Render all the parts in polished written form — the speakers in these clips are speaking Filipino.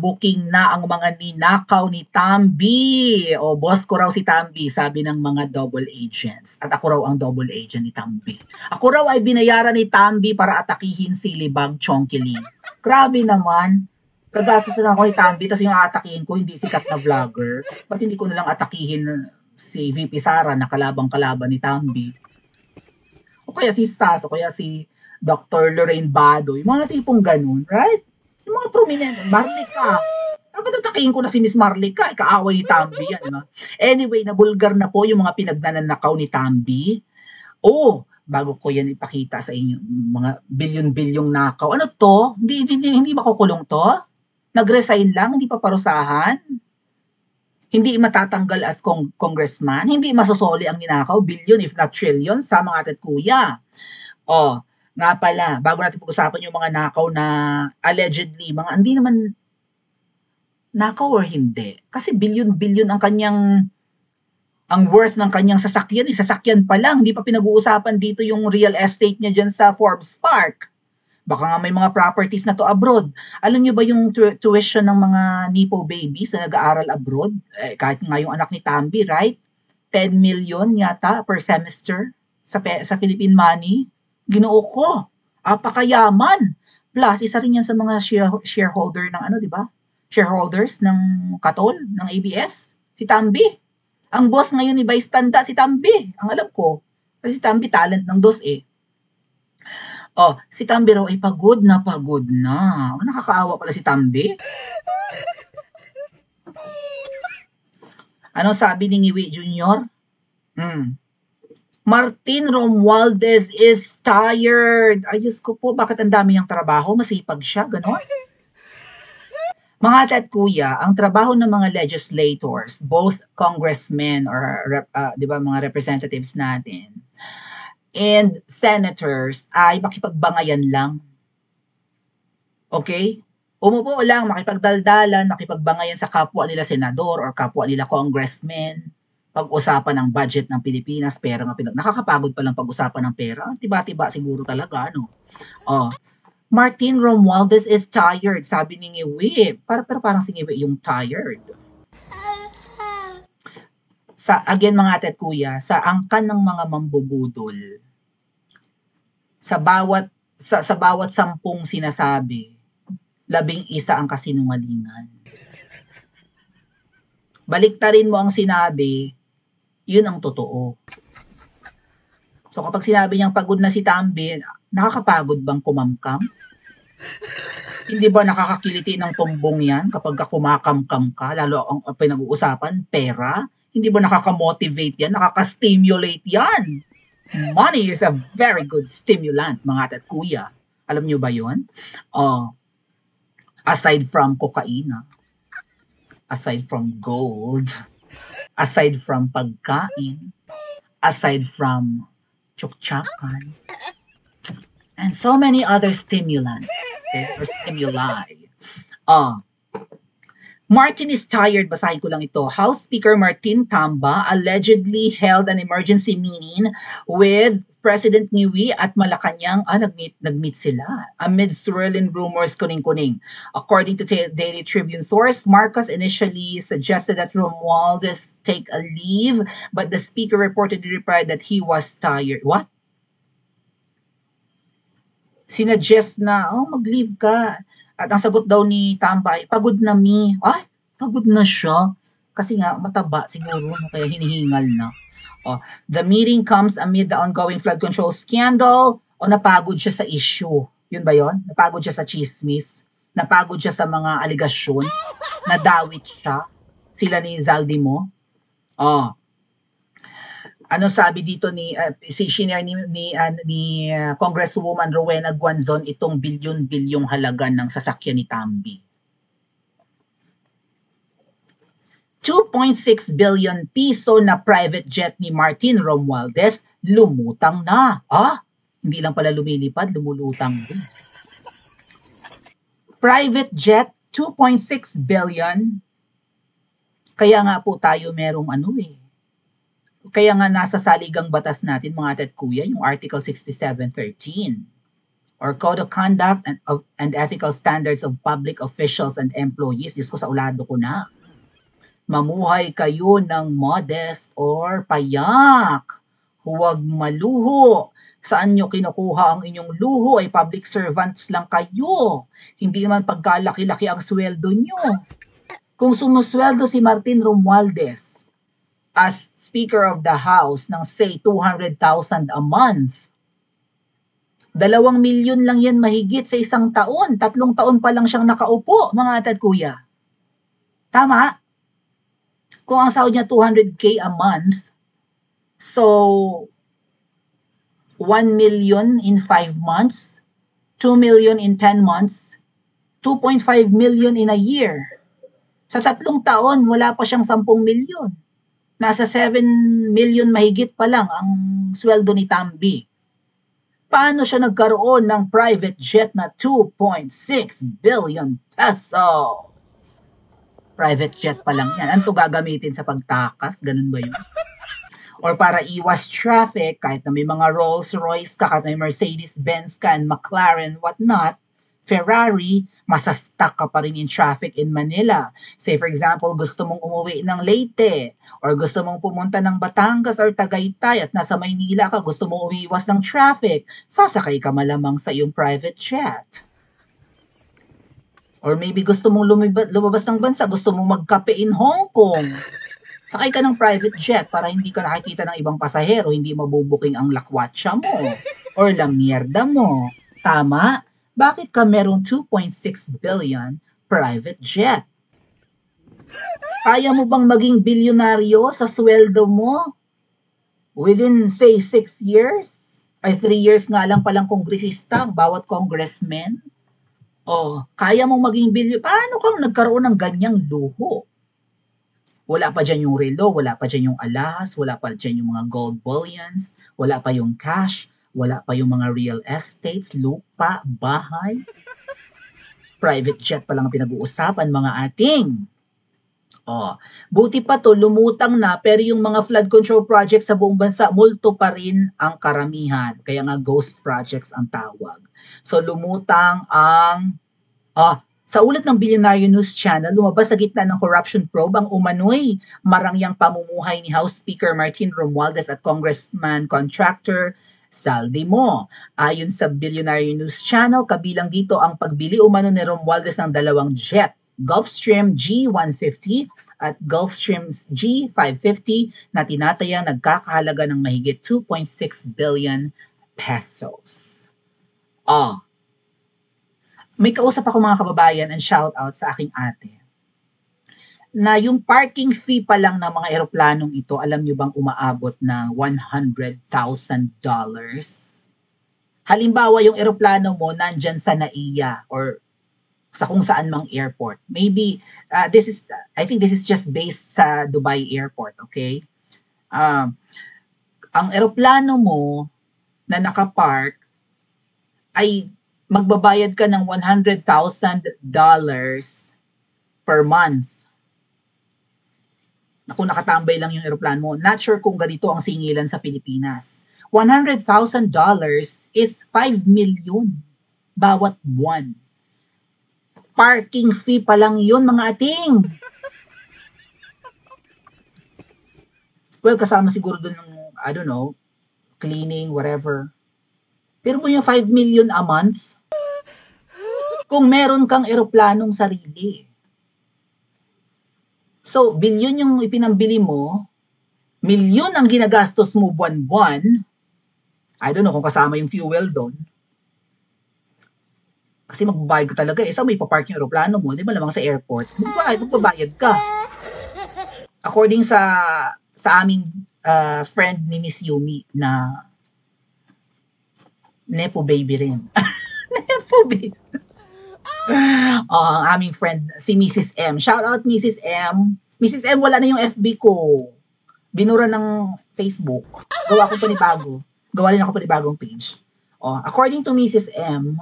naka-booking na ang mga ninakaw ni Tambi. O, boss ko raw si Tambi, sabi ng mga double agents. At ako raw ang double agent ni Tambi. Ako raw ay binayaran ni Tambi para atakihin si Libag Chongkiling. Grabe naman. Kagastos na ako ni Tambi, tapos yung atakihin ko, hindi sikat na vlogger. Ba't hindi ko nalang atakihin si VP Sara na kalabang-kalaban ni Tambi? O kaya si Sas, o kaya si Dr. Lorraine Bado, yung mga tipong ganun, right? Yung mga prominent, Marlica. Dapat atakihin ko na si Miss Marlica, ikaaway ni Tambi yan. No? Anyway, nabulgar na po yung mga pinagnanakaw ni Tambi. Oh, bago ko yan ipakita sa inyo, mga bilyon-bilyong nakaw. Ano to? Hindi makukulong to? Nag-resign lang, hindi pa parusahan? Hindi matatanggal as congressman? Hindi masosoli ang ninakaw? Billion if not trillion sa mga atat kuya. Oh, nga pala, bago natin pag-usapan yung mga nakaw na allegedly, mga hindi naman nakaw or hindi. Kasi billion-billion ang worth ng kanyang sasakyan. Sasakyan pa lang, hindi pa pinag-uusapan dito yung real estate niya dyan sa Forbes Park. Baka nga may mga properties na to abroad. Alam niyo ba yung tuition ng mga Nipo babies na nag-aaral abroad? Kahit nga yung anak ni Tambi, right? 10 million yata per semester sa Philippine money. Ginoo ko. Apakayaman. Plus, isa rin yan sa mga shareholder ng ano, di ba? Shareholders ng Katol, ng ABS. Si Tambi. Ang boss ngayon ni Vice Tanda, si Tambi. Ang alam ko. Kasi si Tambi talent ng DOS eh. Oh, si Tambi raw ay pagod na pagod na. Nakakaawa pala si Tambi. Ano sabi ni Ngiwi Jr.? Martin Romualdez is tired. Ayos ko po, bakit ang dami niyang trabaho? Masipag siya, gano'n? Mga tat kuya, ang trabaho ng mga legislators, both congressmen or di ba, mga representatives natin, and senators ay makipagbangayan lang. Okay? Umupo lang, makipagdaldalan, makipagbangayan sa kapwa nila senador or kapwa nila congressmen. Pag-usapan ng budget ng Pilipinas, pera nga nakakapagod pa lang pag-usapan ng pera. Tiba-tiba siguro talaga, ano? Oh. Martin Romualdez is tired, sabi ni Ngiwi. Pero parang si Ngiwi yung tired. Again, mga atet kuya, sa angkan ng mga mambubudol, sa bawat 10 sinasabi, 11 ang kasinungalingan. Baliktarin mo ang sinabi, yun ang totoo. So kapag sinabi niyang pagod na si Tambi, nakakapagod bang kumamkam? Hindi ba nakakakiliti ng tumbong yan kapag kumakamkam ka? Lalo ang pinag-uusapan, pera? Hindi ba nakaka-motivate yan? Nakaka-stimulate yan? Money is a very good stimulant, mga atat kuya. Alam niyo ba yun? Aside from kokaina, aside from gold, aside from pagkain, aside from tsuktsakan, and so many other stimulants, okay, or stimuli. Martin is tired, basahin ko lang ito. House Speaker Martin Tamba allegedly held an emergency meeting with President Ngiwi at Malacanang. Nag-meet sila amid swirling rumors kuning-kuning. According to Daily Tribune source, Marcos initially suggested that Romualdez take a leave, but the speaker reportedly replied that he was tired. What? Sinuggest na, mag-leave ka. At ang sagot daw ni Tambay, pagod na mi. Ay, pagod na siya. Kasi nga, mataba siguro, kaya hinihingal na. The meeting comes amid the ongoing flood control scandal. Napagod siya sa issue. Yun ba yun? Napagod siya sa chismis. Napagod siya sa mga aligasyon. Nadawit siya. Sila ni Zaldimo. Ano sabi dito ni Congresswoman Rowena Guanzon itong bilyon-bilyong halaga ng sasakyan ni Tambi? 2.6 billion piso na private jet ni Martin Romualdez lumutang na. Hindi lang pala lumilipad, lumulutang din. Private jet, 2.6 billion. Kaya nga po tayo merong Kaya nga nasa saligang batas natin, mga atat kuya, yung Article 6713 or Code of Conduct and Ethical Standards of Public Officials and Employees. Diyos ko, sa ulado ko na. Mamuhay kayo ng modest or payak. Huwag maluho. Saan nyo kinukuha ang inyong luho ay public servants lang kayo. Hindi man pagkalaki-laki ang sweldo nyo. Kung sumusweldo si Martin Romualdez as Speaker of the House ng say 200,000 a month, 2 milyon lang yan mahigit sa isang taon. 3 taon pa lang siyang nakaupo, mga ate at kuya. Tama? Kung ang sahod niya 200K a month, so 1 million in 5 months, 2 million in 10 months, 2.5 million in a year. Sa 3 taon, wala pa siyang 10 milyon. Nasa 7 million mahigit pa lang ang sweldo ni Tambi. Paano siya nagkaroon ng private jet na 2.6 billion pesos? Private jet pa lang yan. Ano to gagamitin sa pagtakas? Ganun ba yun? Or para iwas traffic, kahit na may mga Rolls Royce ka, kahit may Mercedes-Benz ka, and McLaren, whatnot, Ferrari, masastuck ka pa rin in traffic in Manila. Say for example, gusto mong umuwi ng Leyte, or gusto mong pumunta ng Batangas or Tagaytay, at nasa Maynila ka, gusto mong umiwas ng traffic, sasakay ka malamang sa iyong private jet. Or maybe gusto mong lumabas ng bansa, gusto mong magkape in Hong Kong, sakay ka ng private jet para hindi ka nakikita ng ibang pasahero, hindi mabubuking ang lakwatsa mo or la mierda mo. Tama? Bakit ka merong 2.6 billion private jet? Kaya mo bang maging bilyonaryo sa sweldo mo within, say, 6 years? Ay, 3 years nga lang palang kongresista ang bawat congressman? O, kaya mong maging paano kang nagkaroon ng ganyang luho? Wala pa dyan yung relo, wala pa dyan yung alahas, wala pa dyan yung mga gold bullions, wala pa yung cash, wala pa yung mga real estates, lupa, bahay. Private jet pa lang ang pinag-uusapan, mga ating. Buti pa to, lumutang na, pero yung mga flood control projects sa buong bansa, multo pa rin ang karamihan. Kaya nga ghost projects ang tawag. So lumutang ang sa ulat ng Billionaire News Channel, lumabas sa gitna ng corruption probe ang umano'y marangyang pamumuhay ni House Speaker Martin Romualdez at Congressman Contractor Sal Dimo. Ayon sa Billionaire News Channel, kabilang dito ang pagbili umano ni Romualdez ng 2 jet, Gulfstream G150 at Gulfstream G550 na tinatayang nagkakahalaga ng mahigit 2.6 billion pesos. May kausap ako mga kababayan and shout out sa aking ate na yung parking fee pa lang ng mga eroplanong ito, alam nyo bang umaabot ng $100,000? Halimbawa, yung eroplano mo nandyan sa NAIA or sa kung saan mang airport. Maybe, I think this is just based sa Dubai Airport, okay? Ang eroplano mo na nakapark ay magbabayad ka ng $100,000 per month. Kung nakatambay lang yung eroplano mo. Not sure kung ganito ang singilan sa Pilipinas. $100,000 is 5 million bawat buwan. Parking fee pa lang yun, mga ating. Well, kasama siguro dun ng, I don't know, cleaning, whatever. Pero mo yung 5 million a month, kung meron kang eroplanong sarili. So, bilyon yung ipinambili mo, milyon ang ginagastos mo buwan-buwan, I don't know kung kasama yung fuel doon. Kasi magbabayad ka talaga. Saan mo ipapark yung eroplano mo? Di ba lamang sa airport? Magbabayad ka. According sa aming friend ni Miss Yumi na Nepo baby rin. Nepo baby. Ang aming friend, si Mrs. M. Shout out Mrs. M. Mrs. M, wala na yung FB ko. Binura ng Facebook. Gawa ko panibago. Gawa rin ako panibagong page. According to Mrs. M,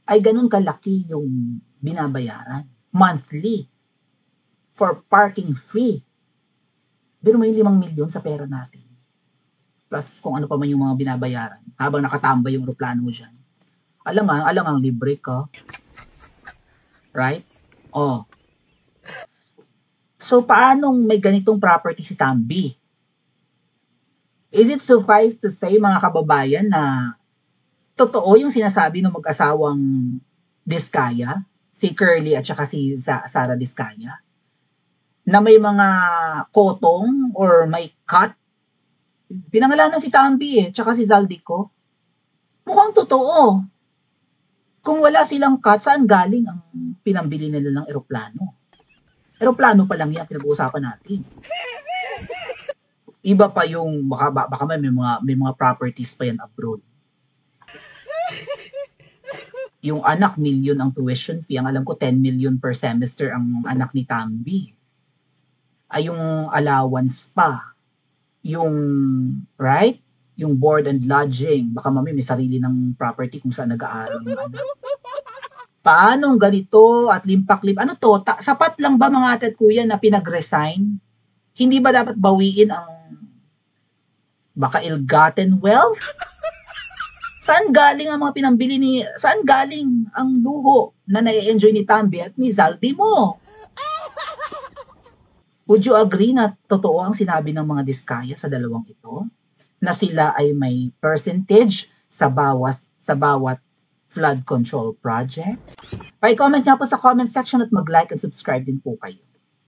ay ganun kalaki yung binabayaran. Monthly. For parking fee. Pero may 5 milyon sa pera natin. Plus kung ano pa man yung mga binabayaran habang nakatambay yung eroplano mo dyan. Alangang libre ka. Right? Oh. So, paanong may ganitong property si Tambi? Is it suffice to say, mga kababayan, na totoo yung sinasabi ng mag-asawang Diskaya, si Curly at saka si Sara Diskaya, na may mga kotong or may cut? Pinangalanan si Tambi tsaka si Zaldico. Mukhang totoo. Kung wala silang cut, saan galing ang pinambili nila ng eroplano? Eroplano pa lang yan, pinag-uusapan natin. Iba pa yung, baka may mga properties pa yan abroad. Yung anak, million ang tuition fee. Ang alam ko, 10 million per semester ang anak ni Tambi. Ay, yung allowance pa. Yung, right? Yung board and lodging. Baka may sarili ng property kung saan nag-aaral yung anak. Paanong ganito at limpak-limpak? Ano to? Sapat lang ba mga ate at kuya na pinag-resign? Hindi ba dapat bawiin ang baka ill-gotten wealth? Saan galing ang mga pinambili saan galing ang luho na nai-enjoy ni Tambi at ni Zaldi mo? Would you agree na totoo ang sinabi ng mga Diskaya sa dalawang ito? Na sila ay may percentage sa bawat flood control project? Pa-comment niya po sa comment section at mag-like and subscribe din po kayo.